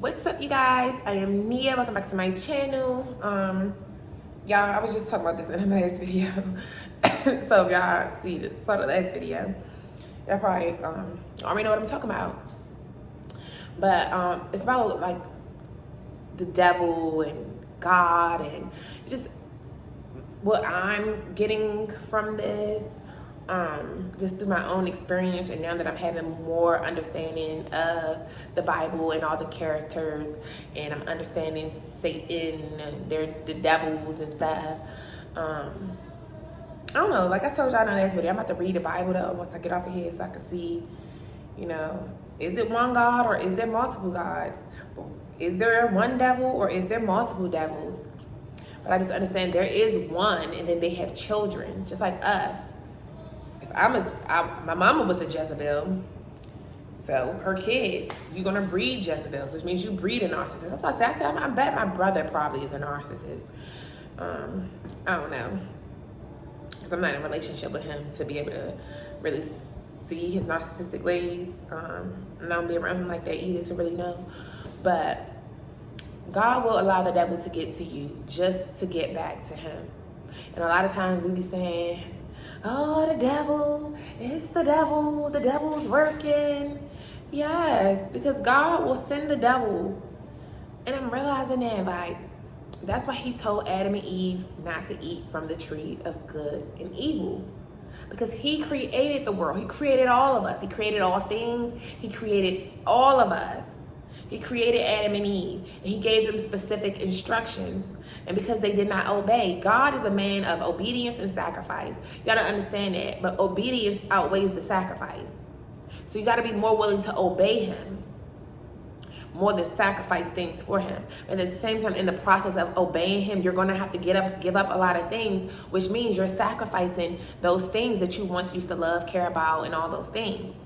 What's up, you guys? I am Nia. Welcome back to my channel. Y'all, I was just talking about this in the last video. So if y'all saw the last video, y'all probably already know what I'm talking about. But it's about like the devil and God and just what I'm getting from this. Just through my own experience, and now that I'm having more understanding of the Bible and all the characters, and I'm understanding Satan and the devils and stuff. I don't know, like I told y'all in the last video, I'm about to read the Bible though once I get off of here, so I can see, is it one God or is there multiple gods? Is there one devil or is there multiple devils? But I just understand there is one, and then they have children just like us. My mama was a Jezebel, so her kids, you're gonna breed Jezebels, which means you breed a narcissist. That's why I said I bet my brother probably is a narcissist. I don't know, because I'm not in a relationship with him to be able to really see his narcissistic ways. And I don't be around him like that either to really know. But God will allow the devil to get to you just to get back to him. And a lot of times we be saying, oh, the devil, it's the devil's working. Yes, because God will send the devil. And I'm realizing that, like, that's why he told Adam and Eve not to eat from the tree of good and evil. Because he created the world. He created all of us. He created all things. He created all of us. He created Adam and Eve, and he gave them specific instructions. And because they did not obey, God is a man of obedience and sacrifice. You got to understand that. But obedience outweighs the sacrifice. So you got to be more willing to obey him more than sacrifice things for him. And at the same time, in the process of obeying him, you're going to have to give up a lot of things, which means you're sacrificing those things that you once used to love, care about, and all those things.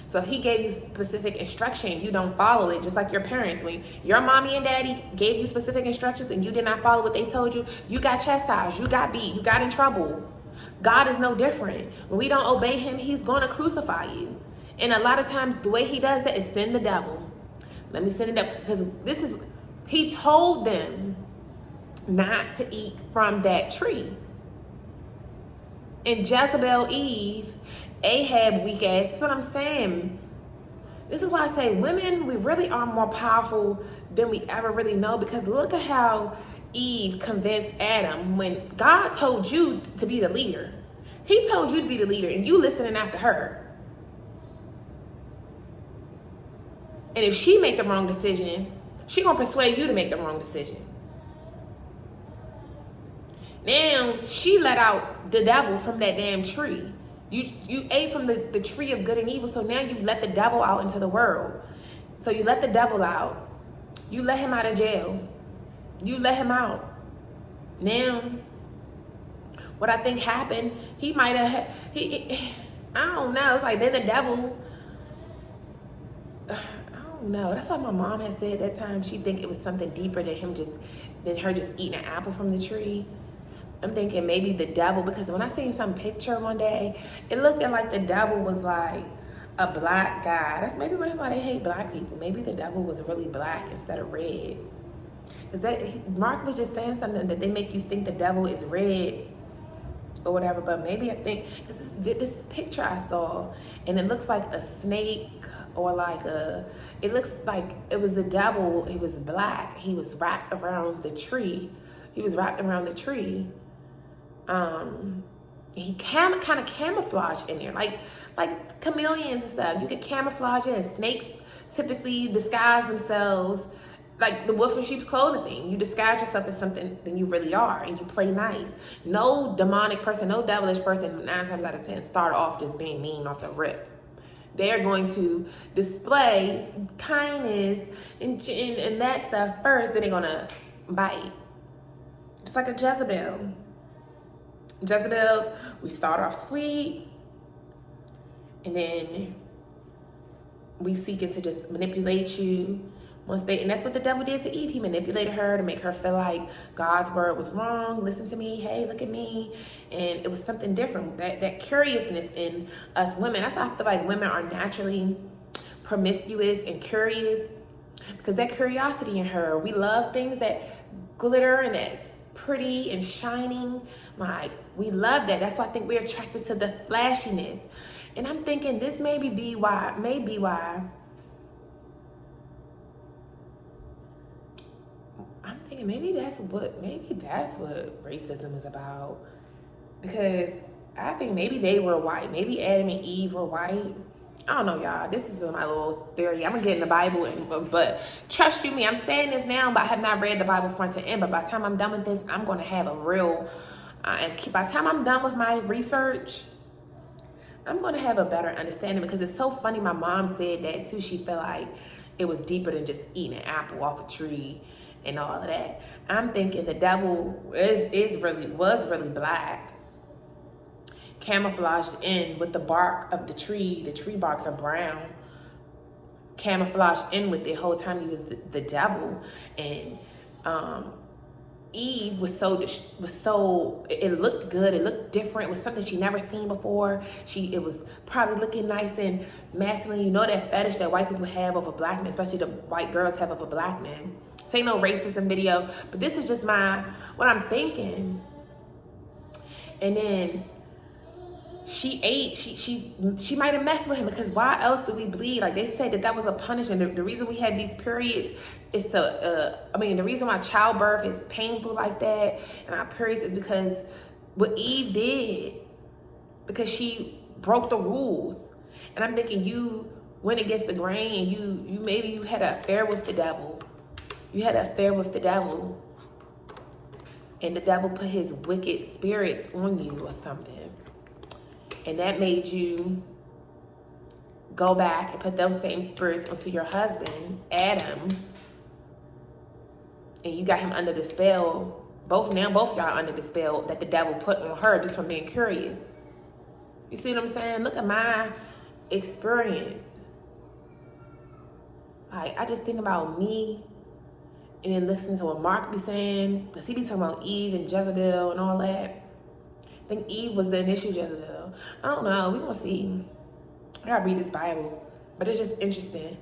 So if he gave you specific instruction, you don't follow it, just like your parents. When your mommy and daddy gave you specific instructions and you did not follow what they told you, you got chastised, you got beat, you got in trouble. God is no different. When we don't obey him, he's going to crucify you. And a lot of times the way he does that is send the devil. Let me send it up, because he told them not to eat from that tree. And Jezebel, Eve, Ahab, weak ass. That's what I'm saying. This is why I say women, we really are more powerful than we ever really know, because look at how Eve convinced Adam when God told you to be the leader. He told you to be the leader and you listening after her. And if she make the wrong decision, she gonna persuade you to make the wrong decision. Now she let out the devil from that damn tree. You ate from the tree of good and evil, so now you let the devil out into the world. So you let the devil out. You let him out of jail. You let him out. Now, what I think happened, he might have, I don't know. It's like then the devil, I don't know. That's what my mom had said that time. She think it was something deeper than her just eating an apple from the tree. I'm thinking maybe the devil, because when I seen some picture one day, it looked like the devil was like a black guy. That's why they hate black people. Maybe the devil was really black instead of red. Because Mark was just saying something that they make you think the devil is red or whatever. But maybe I think, because this picture I saw, and it looks like a snake or like it looks like it was the devil. He was black. He was wrapped around the tree. He kind of camouflage in there, like chameleons and stuff. You can camouflage in. Snakes typically disguise themselves like the wolf in sheep's clothing thing. You disguise yourself as something than you really are, and you play nice. No demonic person, no devilish person, 9 times out of 10, start off just being mean off the rip. They're going to display kindness and that stuff first, then they're gonna bite. Just like a Jezebel. Jezebels, we start off sweet, and then we seeking to just manipulate you. And that's what the devil did to Eve. He manipulated her to make her feel like God's word was wrong. Listen to me. Hey, look at me. And it was something different. That curiousness in us women. That's why I feel like women are naturally promiscuous and curious. because that curiosity in her, we love things that glitter and that's pretty and shining. Like, we love that. That's why I think we're attracted to the flashiness. And I'm thinking this may be why I'm thinking maybe that's what racism is about. Because I think maybe they were white. Maybe Adam and Eve were white. I don't know, y'all. This is my little theory. I'm going to get in the Bible. But trust you me, I'm saying this now, but I have not read the Bible front to end. But by the time I'm done with this, I'm going to have a real... and by the time I'm done with my research, I'm going to have a better understanding. Because it's so funny. My mom said that, too. She felt like it was deeper than just eating an apple off a tree and all of that. I'm thinking the devil was really black, camouflaged in with the bark of the tree barks are brown, camouflaged in with the whole time he was the devil. And Eve was so it looked good, it looked different, it was something she never seen before. It was probably looking nice and masculine. You know that fetish that white people have over black men, especially the white girls have over black men. This ain't no racism video, but this is just what I'm thinking. And then she might have messed with him, because why else do we bleed? Like, they said that was a punishment. The reason we have these periods is the reason why childbirth is painful like that and our periods is because what Eve did, because she broke the rules. And I'm thinking you went against the grain, and you had an affair with the devil. You had an affair with the devil, and the devil put his wicked spirits on you or something. And that made you go back and put those same spirits onto your husband, Adam. And you got him under the spell. Both y'all are under the spell that the devil put on her just from being curious. You see what I'm saying? Look at my experience. Like, I just think about me and then listening to what Mark be saying. Because he be talking about Eve and Jezebel and all that. I think Eve was the initial Jezebel. I don't know. We're going to see. I got to read this Bible. But it's just interesting.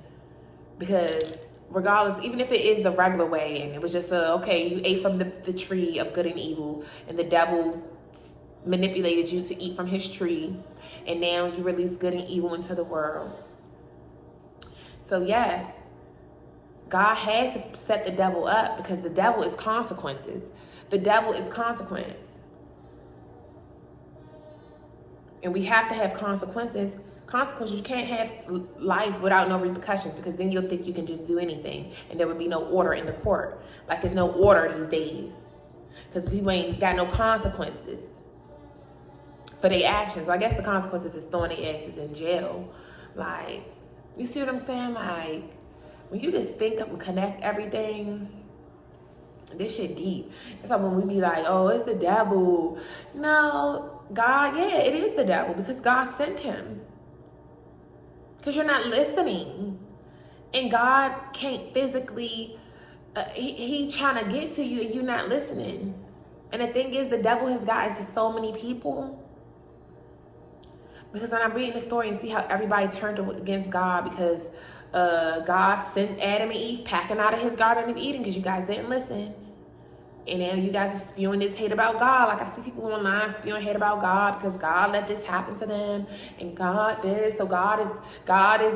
Because regardless, even if it is the regular way, and it was just okay, you ate from the tree of good and evil, and the devil manipulated you to eat from his tree, and now you release good and evil into the world. So yes, God had to set the devil up, because the devil is consequences. The devil is consequence. And we have to have consequences. You can't have life without no repercussions, because then you'll think you can just do anything and there would be no order in the court. Like, there's no order these days because people ain't got no consequences for their actions. So I guess the consequences is throwing their asses in jail. Like, you see what I'm saying? Like, when you just think of and connect everything, this shit deep. That's why when we be like, oh, it's the devil. No, God, yeah, it is the devil, because God sent him. Because you're not listening. And God can't physically, he trying to get to you and you're not listening. And the thing is, the devil has gotten to so many people. Because when I'm reading the story and see how everybody turned against God because God sent Adam and Eve packing out of his Garden of Eden because you guys didn't listen. And now you guys are spewing this hate about God. Like, I see people online spewing hate about God because God let this happen to them. And God did. So God is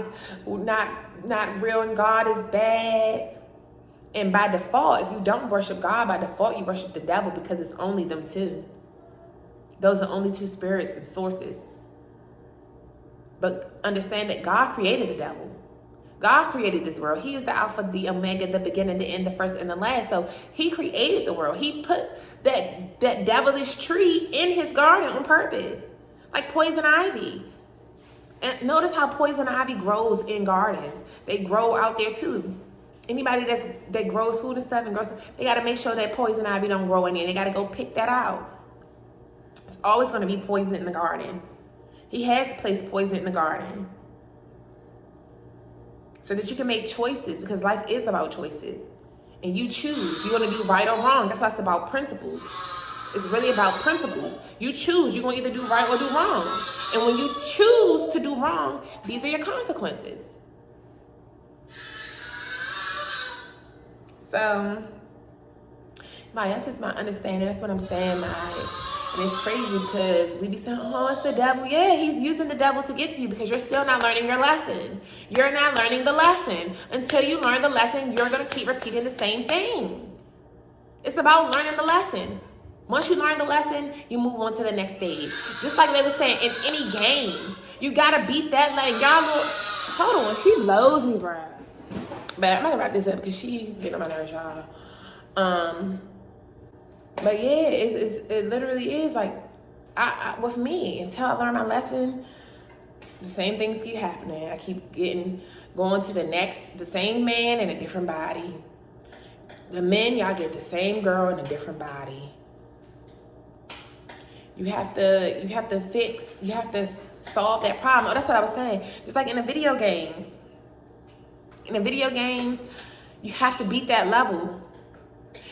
not real, and God is bad. And by default, if you don't worship God, by default you worship the devil, because it's only them two. Those are only two spirits and sources. But understand that God created the devil. God created this world. He is the Alpha, the Omega, the beginning, the end, the first, and the last. So he created the world. He put that devilish tree in his garden on purpose. Like poison ivy. And notice how poison ivy grows in gardens. They grow out there too. Anybody that grows food and stuff, they got to make sure that poison ivy don't grow in there. They got to go pick that out. It's always going to be poison in the garden. He had to place poison in the garden so that you can make choices, because life is about choices. And you choose. You're going to do right or wrong. That's why it's about principles. It's really about principles. You choose. You're going to either do right or do wrong. And when you choose to do wrong, these are your consequences. So, like, that's just my understanding. That's what I'm saying. Like, and it's crazy because we be saying, oh, it's the devil. Yeah, he's using the devil to get to you because you're still not learning your lesson. You're not learning the lesson. Until you learn the lesson, you're going to keep repeating the same thing. It's about learning the lesson. Once you learn the lesson, you move on to the next stage. Just like they were saying, in any game, you got to beat that leg. Y'all look, hold on, she loves me, bro. But I'm not going to wrap this up because she getting on my nerves, y'all. But yeah, it literally is like, I with me, until I learn my lesson, the same things keep happening. I keep going to the same man in a different body. The men, y'all get the same girl in a different body. You have to solve that problem. Oh, that's what I was saying. Just like in the video games. In the video games, you have to beat that level.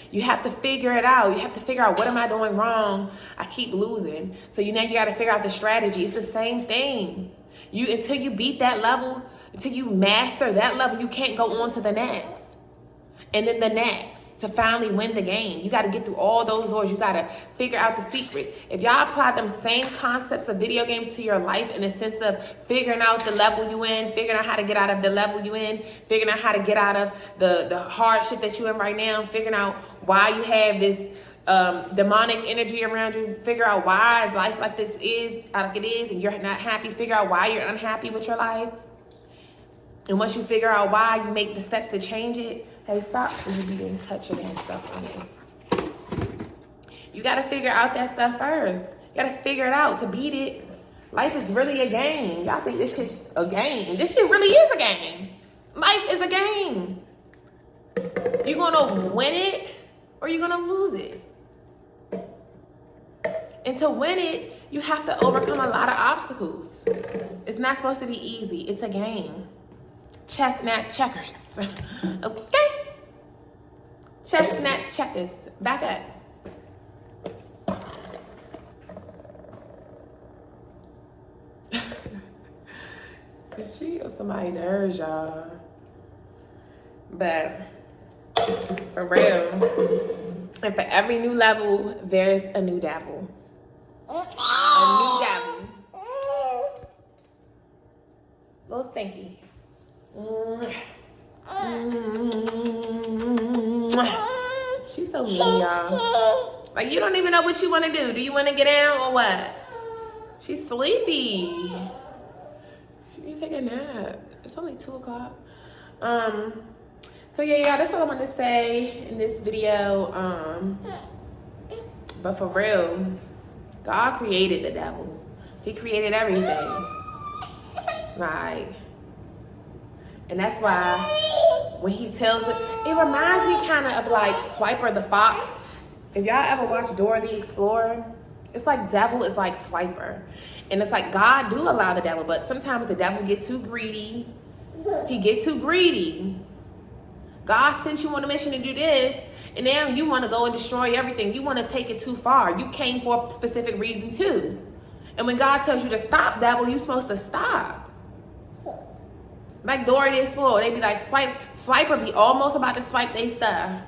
You have to figure it out. You have to figure out, what am I doing wrong? I keep losing. So you got to figure out the strategy. It's the same thing. Until you beat that level, until you master that level, you can't go on to the next. And then the next, to finally win the game. You got to get through all those doors. You got to figure out the secrets. If y'all apply them same concepts of video games to your life in the sense of figuring out the level you in, figuring out how to get out of the level you in, figuring out how to get out of the hardship that you're in right now, figuring out why you have this demonic energy around you, figure out why life like this is, like it is, and you're not happy, figure out why you're unhappy with your life. And once you figure out why, you make the steps to change it. Hey, stop when you begin touching and stuff on this. You got to figure out that stuff first. You got to figure it out to beat it. Life is really a game. Y'all think this shit's a game. This shit really is a game. Life is a game. You going to win it or you going to lose it. And to win it, you have to overcome a lot of obstacles. It's not supposed to be easy. It's a game. Chestnut checkers. Okay? Chestnut checkers. Back up. She or somebody nerves, y'all. But for real. And for every new level, there's a new devil. A new devil. Little stinky. She's so mean, y'all. Like, you don't even know what you want to do. Do you want to get down or what? She's sleepy. She needs to take a nap. It's only 2 o'clock. So yeah, that's all I want to say in this video. But for real, God created the devil. He created everything. Like, and that's why when he tells it reminds me kind of like Swiper the Fox. If y'all ever watched Dora the Explorer, it's like devil is like Swiper. And it's like God do allow the devil, but sometimes the devil get too greedy. He get too greedy. God sent you on a mission to do this, and now you want to go and destroy everything. You want to take it too far. You came for a specific reason too. And when God tells you to stop, devil, you're supposed to stop. Like Dora the Explorer, they be like, Swiper be almost about to swipe their stuff.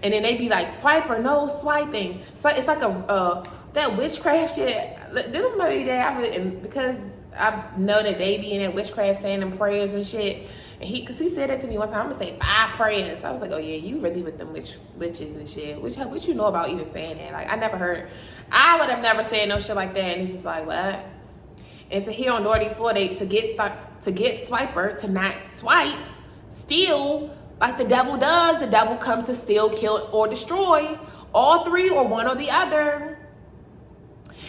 And then they be like, Swiper, no swiping. So it's like that witchcraft shit. Them maybe that because I know that they be in that witchcraft saying them prayers and shit. And cause he said that to me one time, I'm gonna say 5 prayers. I was like, oh yeah, you really with them witches and shit. What you know about even saying that? Like, I would have never said no shit like that. And it's just like, what? And to hear on Dora the Explorer, to get Swiper to not swipe, steal, like the devil does. The devil comes to steal, kill, or destroy. All 3 or one or the other.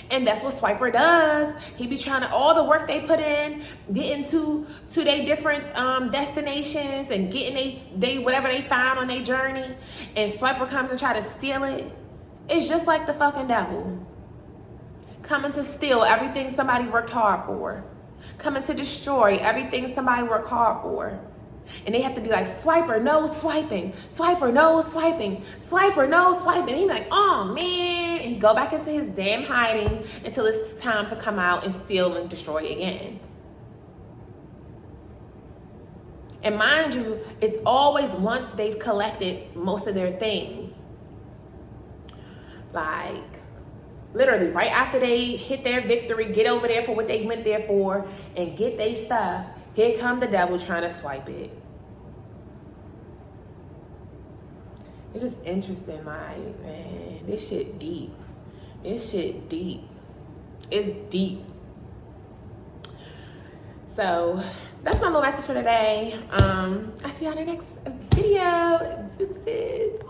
And that's what Swiper does. He be trying to, all the work they put in, getting to their different destinations and getting they whatever they find on their journey. And Swiper comes and try to steal it. It's just like the fucking devil. Coming to steal everything somebody worked hard for. Coming to destroy everything somebody worked hard for. And they have to be like, Swiper, no swiping. Swiper, no swiping. Swiper, no swiping. And he's like, oh, man. And he go back into his damn hiding until it's time to come out and steal and destroy again. And mind you, it's always once they've collected most of their things. Like, literally, right after they hit their victory, get over there for what they went there for, and get their stuff, here come the devil trying to swipe it. It's just interesting, like, man, this shit deep. This shit deep. It's deep. So that's my little message for today. I see y'all in the next video. Deuces.